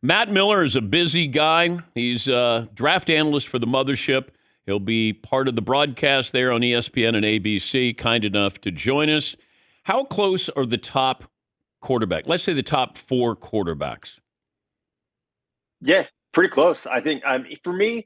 Matt Miller is a busy guy. He's a draft analyst for the mothership. He'll be part of the broadcast there on ESPN and ABC, kind enough to join us. How close are the top quarterback? Let's say the top four quarterbacks. Yeah, pretty close. I think for me,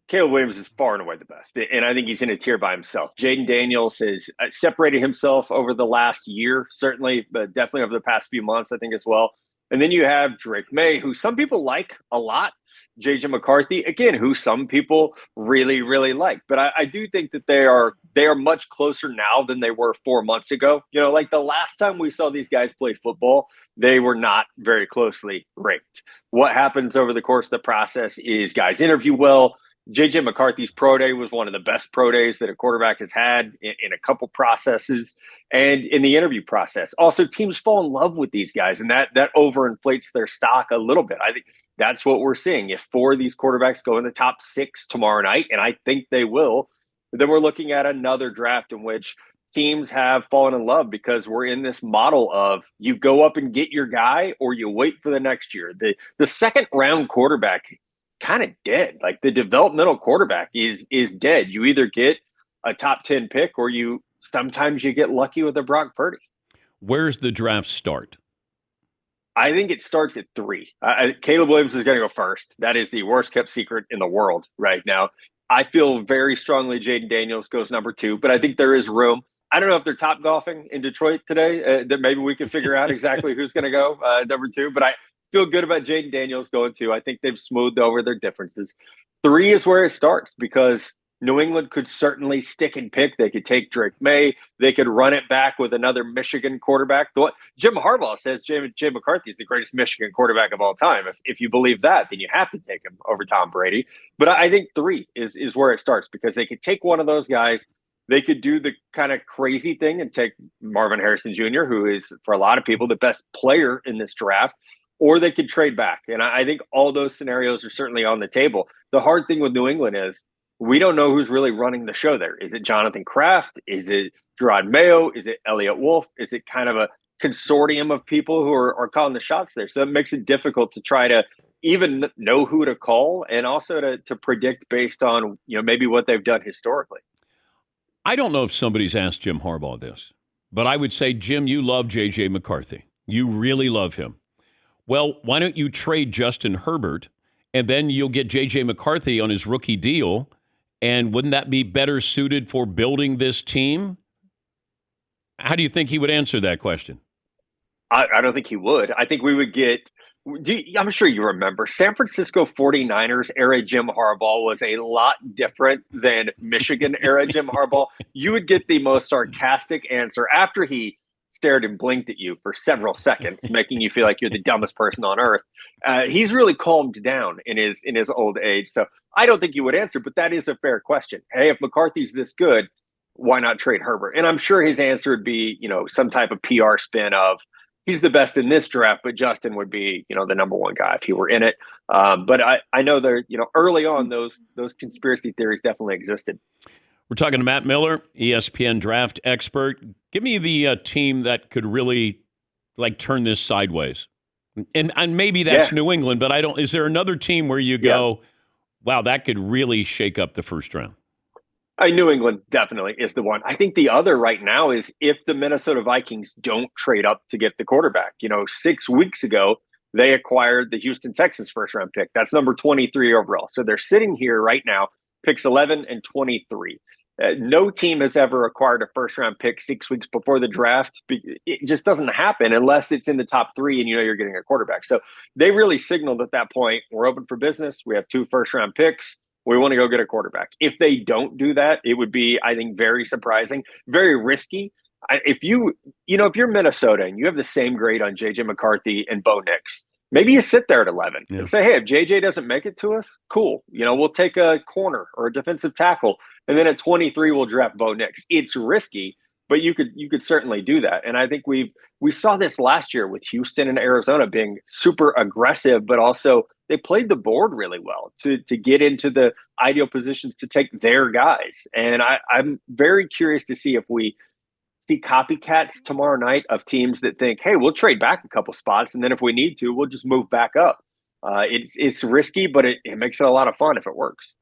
Caleb Williams is far and away the best, and I think he's in a tier by himself. Jaden Daniels has separated himself over the last year, certainly, but definitely over the past few months, I think, as well. And then you have Drake May, who some people like a lot. JJ McCarthy, again, who some people really, really like. But I do think that they are much closer now than they were 4 months ago. You know, like the last time we saw these guys play football, they were not very closely ranked. What happens over the course of the process is guys interview well. JJ McCarthy's pro day was one of the best pro days that a quarterback has had in a couple processes and in the interview process. Also, teams fall in love with these guys, and that overinflates their stock a little bit. I think that's what we're seeing. If four of these quarterbacks go in the top six tomorrow night, and I think they will, then we're looking at another draft in which teams have fallen in love because we're in this model of you go up and get your guy or you wait for the next year. The second round quarterback kind of dead. Like the developmental quarterback is dead. You either get a top 10 pick or sometimes you get lucky with a Brock Purdy. Where's the draft start? I think it starts at 3. Caleb Williams is going to go first. That is the worst kept secret in the world right now. I feel very strongly Jaden Daniels goes number 2, but I think there is room. I don't know if they're top golfing in Detroit today, that maybe we can figure out exactly who's going to go number 2, but I feel good about Jaden Daniels going 2. I think they've smoothed over their differences. 3 is where it starts because New England could certainly stick and pick. They could take Drake May. They could run it back with another Michigan quarterback. Jim Harbaugh says Jay McCarthy is the greatest Michigan quarterback of all time. If you believe that, then you have to take him over Tom Brady. But I think 3 is where it starts because they could take one of those guys. They could do the kind of crazy thing and take Marvin Harrison Jr., who is, for a lot of people, the best player in this draft, or they could trade back. And I think all those scenarios are certainly on the table. The hard thing with New England is we don't know who's really running the show there. Is it Jonathan Kraft? Is it Gerard Mayo? Is it Elliott Wolf? Is it kind of a consortium of people who are calling the shots there? So it makes it difficult to try to even know who to call and also to predict based on, maybe what they've done historically. I don't know if somebody's asked Jim Harbaugh this, but I would say, Jim, you love J.J. McCarthy. You really love him. Well, why don't you trade Justin Herbert, and then you'll get J.J. McCarthy on his rookie deal, and wouldn't that be better suited for building this team? How do you think he would answer that question? I don't think he would. I think we would get I'm sure you remember San Francisco 49ers era Jim Harbaugh was a lot different than Michigan era Jim Harbaugh. You would get the most sarcastic answer after he stared and blinked at you for several seconds, making you feel like you're the dumbest person on earth. He's really calmed down in his old age. So I don't think you would answer, but that is a fair question. Hey, if McCarthy's this good, why not trade Herbert? And I'm sure his answer would be, some type of PR spin of, he's the best in this draft, but Justin would be, the number one guy if he were in it. But I know there, early on, those conspiracy theories definitely existed. We're talking to Matt Miller, ESPN draft expert. Give me the team that could really turn this sideways. And maybe that's New England, but is there another team where you go, wow, that could really shake up the first round? New England definitely is the one. I think the other right now is if the Minnesota Vikings don't trade up to get the quarterback. 6 weeks ago, they acquired the Houston Texans first round pick. That's number 23 overall. So they're sitting here right now, picks 11 and 23. No team has ever acquired a first round pick 6 weeks before the draft. It just doesn't happen unless it's in the top 3 and you're getting a quarterback. So they really signaled at that point, we're open for business. We have 2 first round picks. We want to go get a quarterback. If they don't do that, it would be, I think, very surprising, very risky. If you're Minnesota and you have the same grade on JJ McCarthy and Bo Nix, maybe you sit there at 11 and say, hey, if JJ doesn't make it to us, cool. We'll take a corner or a defensive tackle. And then at 23, we'll draft Bo Nix. It's risky, but you could certainly do that. And I think we saw this last year with Houston and Arizona being super aggressive, but also they played the board really well to get into the ideal positions to take their guys. And I'm very curious to see if we see copycats tomorrow night of teams that think, hey, we'll trade back a couple spots. And then if we need to, we'll just move back up. It's risky, but it makes it a lot of fun if it works.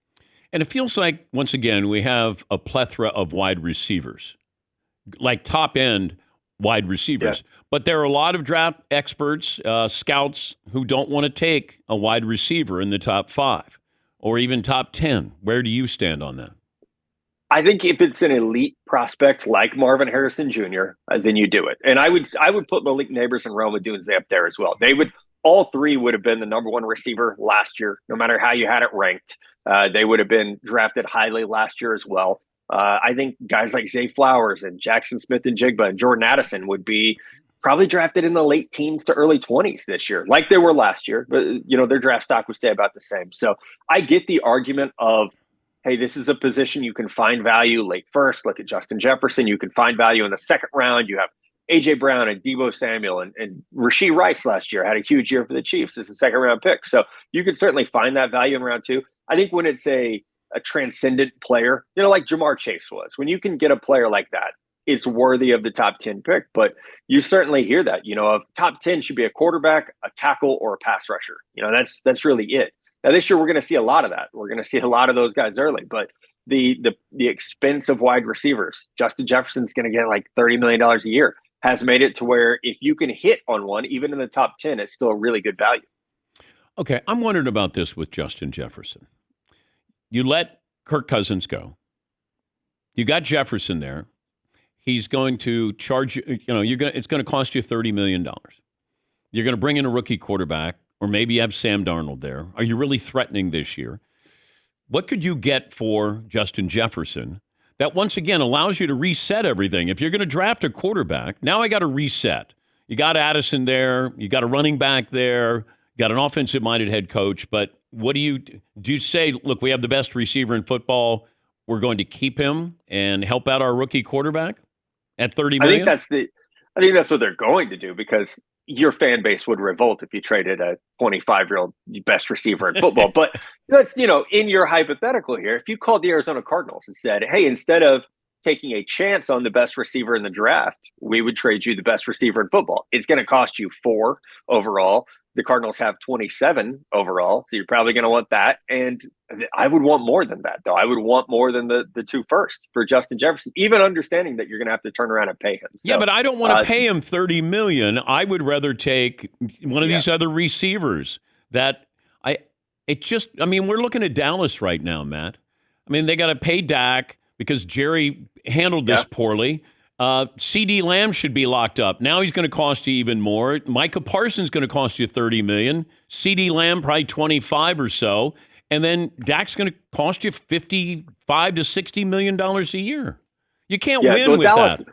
And it feels like, once again, we have a plethora of wide receivers, like top end wide Yeah. receivers. But there are a lot of draft experts, scouts, who don't want to take a wide receiver in the top 5 or even top 10. Where do you stand on that? I think if it's an elite prospect like Marvin Harrison Jr., then you do it. And I would put Malik Neighbors and Rome Odunze up there as well. All three would have been the number one receiver last year, no matter how you had it ranked. They would have been drafted highly last year as well. I think guys like Zay Flowers and Jackson Smith and Jigba and Jordan Addison would be probably drafted in the late teens to early 20s this year, like they were last year. But, their draft stock would stay about the same. So I get the argument of, hey, this is a position you can find value late first. Look at Justin Jefferson. You can find value in the second round. You have A.J. Brown and Deebo Samuel and Rashee Rice last year had a huge year for the Chiefs as a second round pick. So you could certainly find that value in round 2. I think when it's a transcendent player, like Jamar Chase was, when you can get a player like that, it's worthy of the top 10 pick. But you certainly hear that, of top 10 should be a quarterback, a tackle, or a pass rusher. That's really it. Now, this year, we're going to see a lot of that. We're going to see a lot of those guys early. But the expense of wide receivers, Justin Jefferson's going to get like $30 million a year, has made it to where if you can hit on one, even in the top 10, it's still a really good value. Okay, I'm wondering about this with Justin Jefferson. You let Kirk Cousins go. You got Jefferson there. He's going to charge you, it's going to cost you $30 million. You're going to bring in a rookie quarterback, or maybe you have Sam Darnold there. Are you really threatening this year? What could you get for Justin Jefferson that, once again, allows you to reset everything? If you're going to draft a quarterback, now I got to reset. You got Addison there. You got a running back there. You got an offensive-minded head coach. But what do you say, look, we have the best receiver in football. We're going to keep him and help out our rookie quarterback at $30 million? I think that's what they're going to do, because your fan base would revolt if you traded a 25-year-old best receiver in football. But that's, in your hypothetical here, if you called the Arizona Cardinals and said, hey, instead of taking a chance on the best receiver in the draft, we would trade you the best receiver in football. It's going to cost you 4 overall. The Cardinals have 27 overall, so you're probably going to want that. And I would want more than that, though. I would want more than the 2 first for Justin Jefferson, even understanding that you're going to have to turn around and pay him. So, yeah, but I don't want to pay him $30 million. I would rather take one of these other receivers that we're looking at Dallas right now, Matt. I mean, they got to pay Dak because Jerry handled this poorly. CD Lamb should be locked up. Now he's going to cost you even more. Micah Parsons going to cost you $30 million. CD Lamb probably 25 or so. And then Dak's going to cost you $55 to $60 million a year. You can't win with Dallas, that.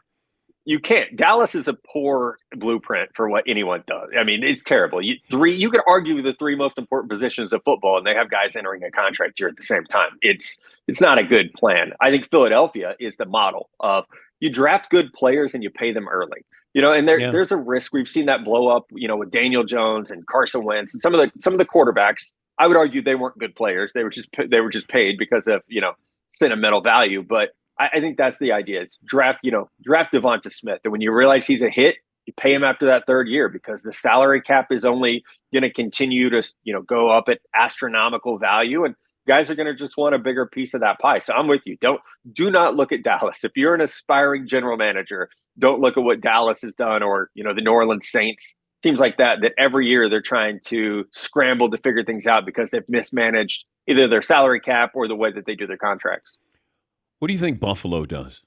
You can't. Dallas is a poor blueprint for what anyone does. I mean, it's terrible. You could argue the 3 most important positions of football, and they have guys entering a contract year at the same time. It's not a good plan. I think Philadelphia is the model of you draft good players and you pay them early. And there's a risk. We've seen that blow up, with Daniel Jones and Carson Wentz and some of the quarterbacks. I would argue they weren't good players. They were just paid because of, sentimental value. But I think that's the idea. Is draft Devonta Smith. And when you realize he's a hit, you pay him after that 3rd year, because the salary cap is only going to continue to, go up at astronomical value. And guys are going to just want a bigger piece of that pie. So I'm with you. Do not look at Dallas. If you're an aspiring general manager, don't look at what Dallas has done, or, the New Orleans Saints, teams like that every year they're trying to scramble to figure things out because they've mismanaged either their salary cap or the way that they do their contracts. What do you think Buffalo does?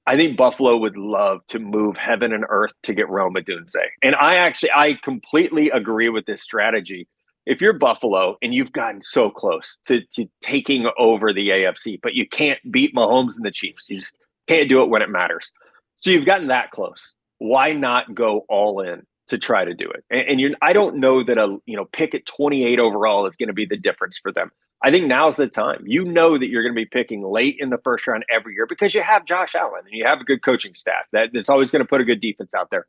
I think Buffalo would love to move heaven and earth to get Rome Odunze. And I completely agree with this strategy. If you're Buffalo and you've gotten so close to taking over the AFC, but you can't beat Mahomes and the Chiefs, you just can't do it when it matters. So you've gotten that close. Why not go all in to try to do it? And I don't know that a pick at 28 overall is going to be the difference for them. I think now's the time. You know that you're going to be picking late in the first round every year because you have Josh Allen and you have a good coaching staff that's always going to put a good defense out there.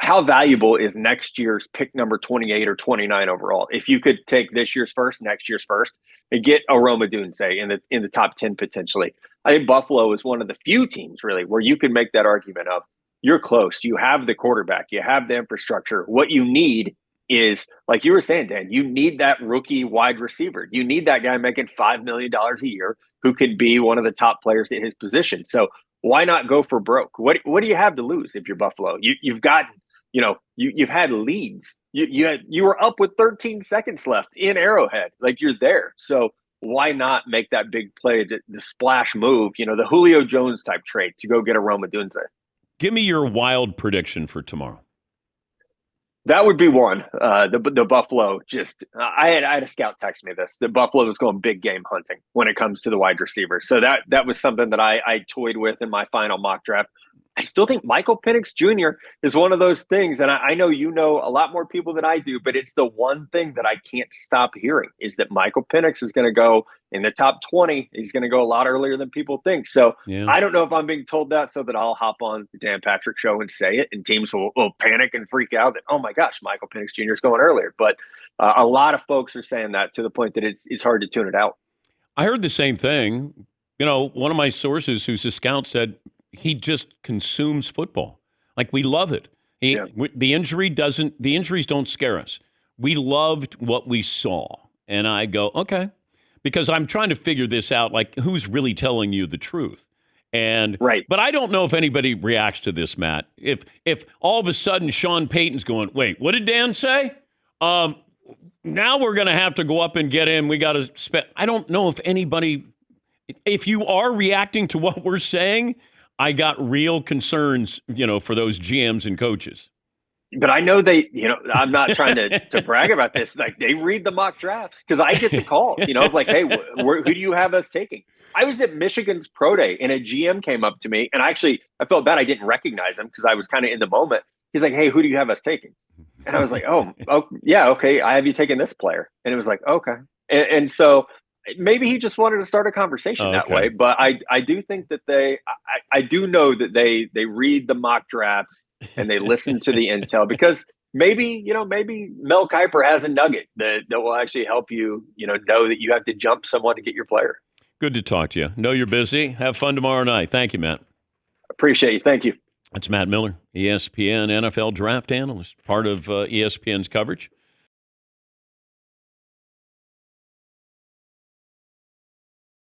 How valuable is next year's pick number 28 or 29 overall? If you could take this year's first, next year's first, and get a Rome Odunze in the top 10 potentially. I think Buffalo is one of the few teams really where you can make that argument of you're close. You have the quarterback, you have the infrastructure. What you need is, like you were saying, Dan, you need that rookie wide receiver. You need that guy making $5 million a year who can be one of the top players at his position. So why not go for broke? What do you have to lose if you're Buffalo? You've gotten, you've had leads. You were up with 13 seconds left in Arrowhead. Like, you're there. So why not make that big play, the splash move, the Julio Jones type trade to go get a Rome Odunze? Give me your wild prediction for tomorrow. That would be one. The Buffalo I had a scout text me this. The Buffalo was going big game hunting when it comes to the wide receiver. So that was something that I toyed with in my final mock draft. I still think Michael Penix Jr. is one of those things, and I know you know a lot more people than I do, but it's the one thing that I can't stop hearing is that Michael Penix is going to go in the top 20. He's going to go a lot earlier than people think. So yeah. I don't know if I'm being told that so that I'll hop on the Dan Patrick Show and say it, and teams will panic and freak out that, oh my gosh, Michael Penix Jr. is going earlier. But a lot of folks are saying that to the point that it's hard to tune it out. I heard the same thing. One of my sources who's a scout said, he just consumes football. Like, we love it. The injuries don't scare us. We loved what we saw. And I go, okay, because I'm trying to figure this out, like, who's really telling you the truth? And right. But I don't know if anybody reacts to this, Matt. If all of a sudden Sean Payton's going, wait, what did Dan say? Now we're going to have to go up and get him. We got to spend. I don't know if anybody, if you are reacting to what we're saying, I got real concerns, for those GMs and coaches. But I know they, I'm not trying to brag about this. Like, they read the mock drafts because I get the calls, of like, hey, who do you have us taking? I was at Michigan's pro day and a GM came up to me, and I felt bad. I didn't recognize him because I was kind of in the moment. He's like, hey, who do you have us taking? And I was like, oh yeah, okay. I have you taking this player. And it was like, okay. And so maybe he just wanted to start a conversation that way, but I do think that I do know that they read the mock drafts and they listen to the intel, because maybe Mel Kiper has a nugget that will actually help you, know that you have to jump someone to get your player. Good to talk to you. Know you're busy. Have fun tomorrow night. Thank you, Matt. Appreciate you. Thank you. That's Matt Miller, ESPN NFL draft analyst, part of ESPN's coverage